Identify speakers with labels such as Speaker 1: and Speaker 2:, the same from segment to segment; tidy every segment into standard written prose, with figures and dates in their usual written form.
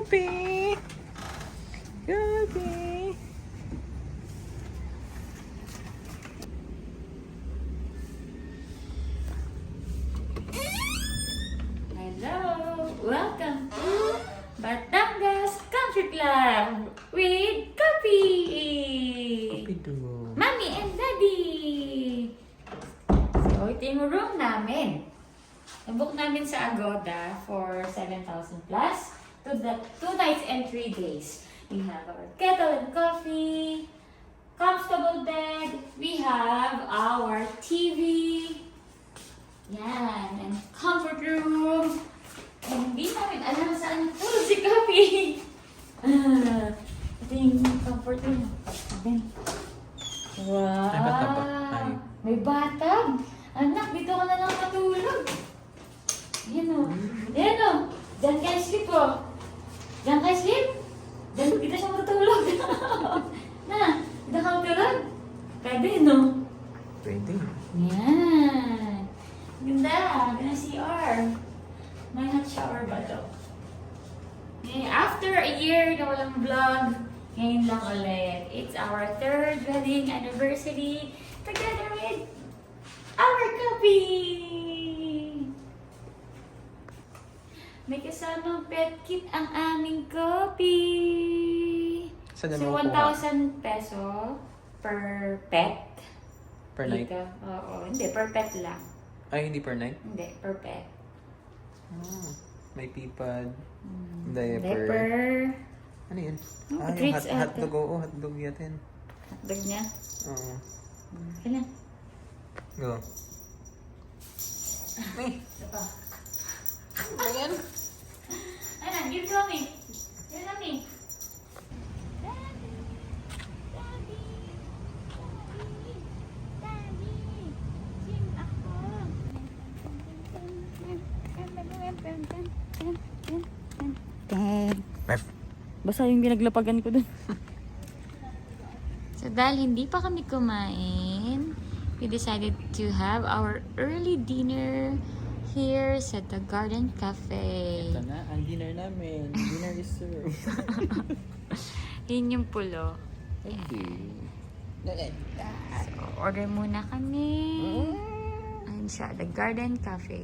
Speaker 1: Coffee! Coffee!
Speaker 2: Hello! Welcome to Batangas Country Club with Coffee!
Speaker 1: Coffee to.
Speaker 2: Mommy and Daddy! So, ito yung room namin. Nabook namin sa Agoda for 7,000 plus. 2 nights and 3 days. We have our kettle and coffee, comfortable bed, we have our TV, yan, and comfort room. And hindi namin alam saan tulog si Coffee. Ito yung comfort room. Ayan. Wow!
Speaker 1: May bathtub ba? Ay.
Speaker 2: May bathtub! Anak, dito ka na lang matulog. Yan o. Yan o. Diyan kayo sleep o. Diyan kayo sleep. Diyan, dito siya matutulog. Na, dito ka matulog. Pwede, no?
Speaker 1: Pwede.
Speaker 2: Yan. Ganda. Ganda CR. May hot shower ba to? Okay, after a year na walang vlog, ngayon lang ulit. It's our 3rd wedding anniversary together with our Coffee! May kasamang pet kit ang aming Coffee!
Speaker 1: Saan
Speaker 2: So,
Speaker 1: naman makukuha?
Speaker 2: 1,000 peso per pet.
Speaker 1: Per night?
Speaker 2: Dito. Oo, hindi, per pet lang.
Speaker 1: Ay, hindi per night?
Speaker 2: Hindi, per pet.
Speaker 1: Oh, may pipad, diaper.
Speaker 2: Diaper.
Speaker 1: Ano yun?
Speaker 2: Oh,
Speaker 1: Yung
Speaker 2: treats
Speaker 1: hotdog. Oo, hotdog yatin.
Speaker 2: Hotdog niya.
Speaker 1: Oo.
Speaker 2: Kailan?
Speaker 1: Go. Ay,
Speaker 2: Ito pa.
Speaker 1: ano yan?
Speaker 2: Ano, give to me. Give to me. Basta yung binaglapagan ko dun. So dahil hindi pa kami kumain, we decided to have our early dinner here sa The Garden Cafe.
Speaker 1: Ito na, ang dinner namin. Dinner is served.
Speaker 2: Yun yung pulo.
Speaker 1: Okay.
Speaker 2: So, order muna kami. Ayun siya, The Garden Cafe.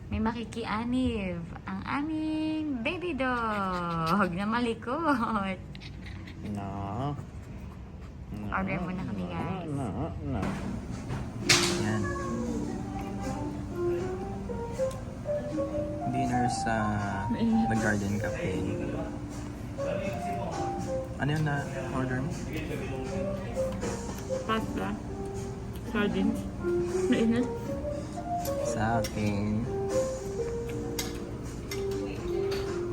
Speaker 2: May makikianib ang aming baby dog na malikot.
Speaker 1: No.
Speaker 2: Order muna kami, guys.
Speaker 1: No. Yan. Dinner sa The Garden Cafe. Ano yun na order mo?
Speaker 2: Pasta. Sardines. Mainit.
Speaker 1: Sa akin,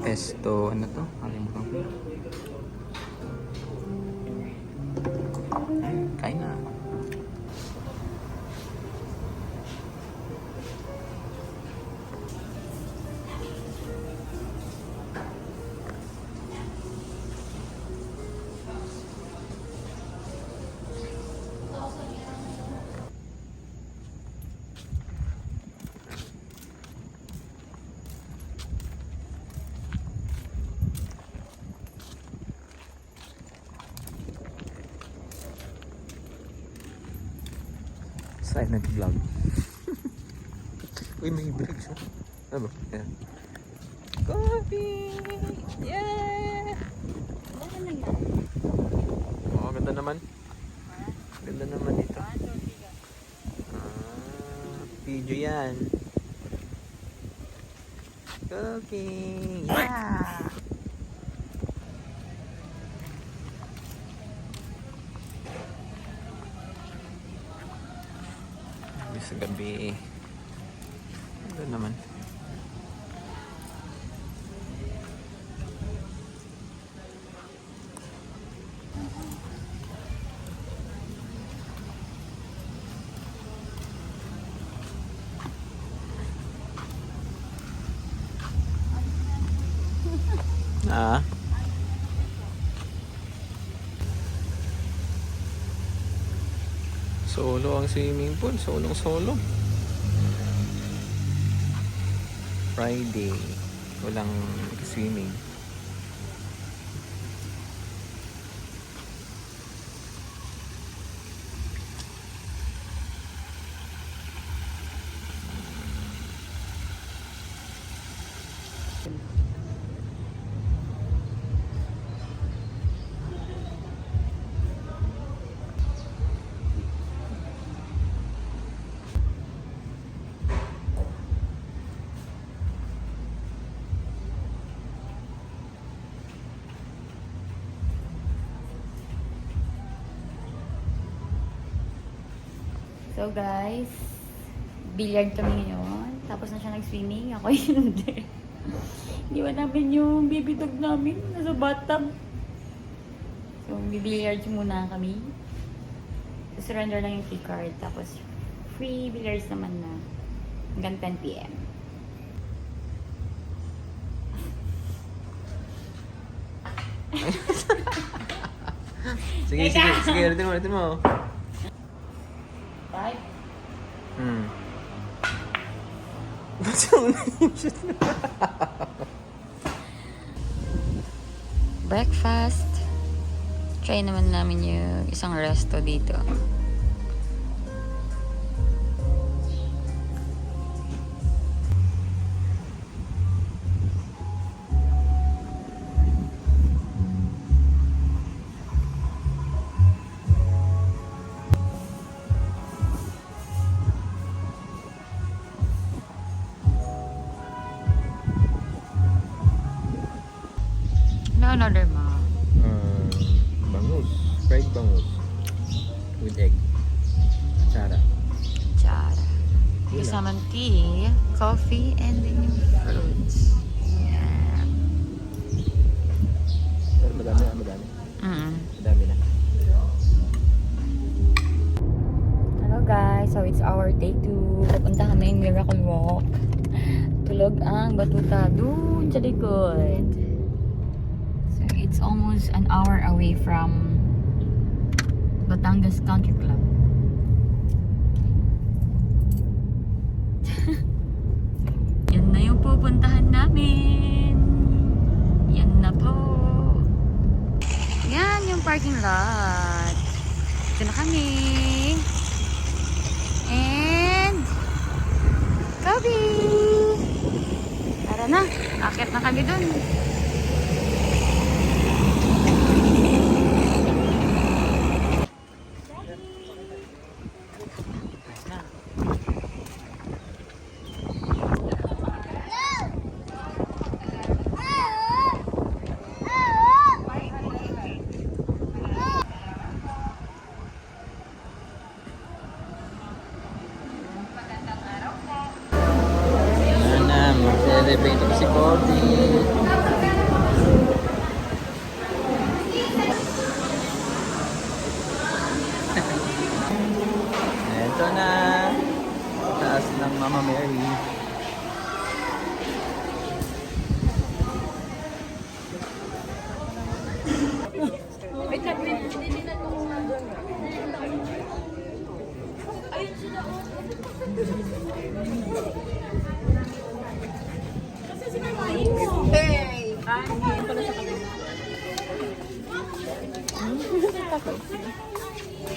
Speaker 1: pesto, ano to? Kalimutan ko. Ay, kain na. Silent vlog. Uy, may vlog siya. Ano ba? Ayan. Coffee! Yeah! Oh, ganda naman. Ganda naman dito. Video yan. Coffee! Yeah! Sa gabi. Ganda naman. Ah. Solo ang swimming pool. Solo. Friday. Walang swimming.
Speaker 2: So guys, billiard kami ngayon. Tapos na siya nag-swimming. Ako hindi. Iwan namin yung baby dog namin. Nasa bathtub. So, billiard muna kami. So, surrender lang yung key card. Tapos, free billiards naman na. Hanggang 10 p.m.
Speaker 1: Sige, sige, sige. Ulitin mo.
Speaker 2: 5.
Speaker 1: Ba't siya una yung shoot na?
Speaker 2: Breakfast. Try naman namin yung isang resto dito. Another ma.
Speaker 1: Bangus. Fried bangus. With egg. Atsara.
Speaker 2: Chara.
Speaker 1: Yun
Speaker 2: Kasama tea, coffee, and then yung fruits. Yeah.
Speaker 1: Pero madami na, madami. Madami na.
Speaker 2: Hello guys, so it's our day 2. Pupunta kami ng Miracle Walk. Tulog ang batuta doon sa likod. So it's almost an hour away from Batangas Country Club. Yan na yung pupuntahan namin. Yan na po. Yan yung parking lot. Ito na kami. And Kobe! Tara na, akit na kami dun.
Speaker 1: Mag-celebrate ako si Kobe. Ito na. Taas ng Mama Mary.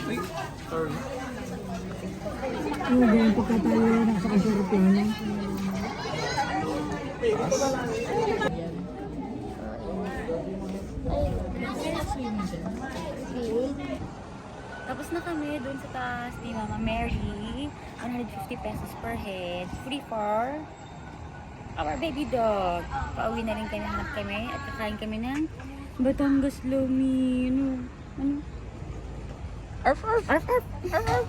Speaker 1: Uy, sorry.
Speaker 3: Ano ba yung pagkatayo nasa kasurupin niya?
Speaker 2: Tapos na kami dun sa taas ni Mama Mary. 150 pesos per head. Free for our baby dog. Pauwi na rin kami at kakain kami ng Batangas Lomi. Ano? Arf, arf, arf, arf, arf, arf.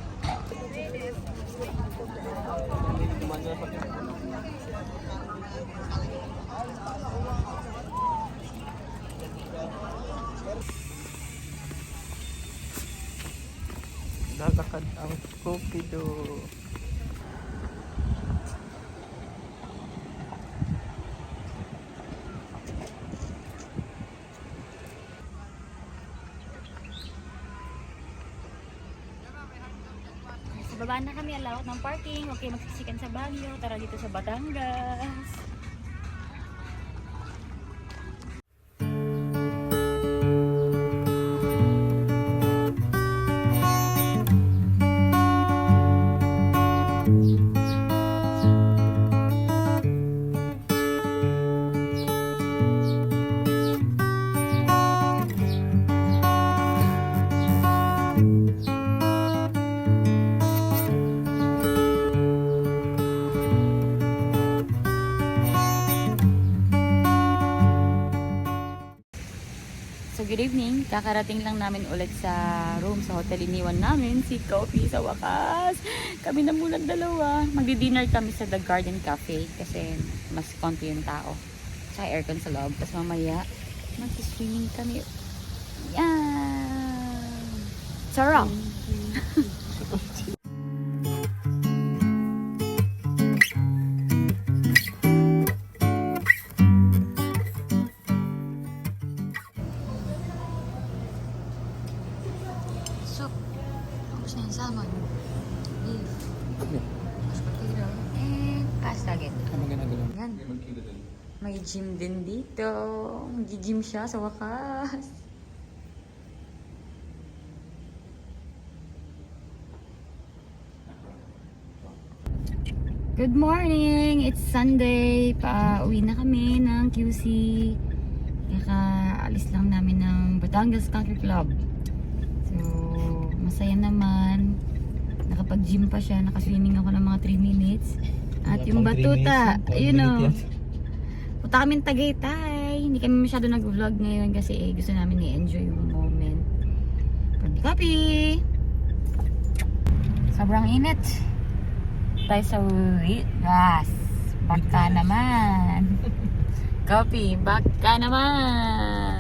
Speaker 1: Lalakad ang Cupido.
Speaker 2: Baba na kami, alawat ng parking. Okay, magsisikan sa Baguio. Tara dito sa Batangas. Good evening. Kakarating lang namin ulit sa room sa hotel. Iniwan namin si Coffee sa wakas. Kami na muna dalawa. Magdi-dinner kami sa The Garden Cafe kasi mas konti yung tao. Tsaka aircon sa loob. Tapos mamaya mag-swimming kami. Yan! Sarap! Soup. Tapos na yung salmon. Beef. Mashed potato. And pasta again.
Speaker 1: Ano ginagawa?
Speaker 2: Yan. May gym din dito. Mag-gym siya sa wakas. Good morning! It's Sunday. Pauwi na kami ng QC. Kakaalis lang namin ng Batangas Country Club. So, masaya naman. Nakapag-gym pa siya. Nakaswimming ako ng mga 3 minutes. At yung batuta, ayun o. Punta kami Tagaytay. Hindi kami masyado nag-vlog ngayon kasi gusto namin i-enjoy yung moment. Coffee! Sobrang init. Tayo sa gas. Baka naman. Coffee, baka naman.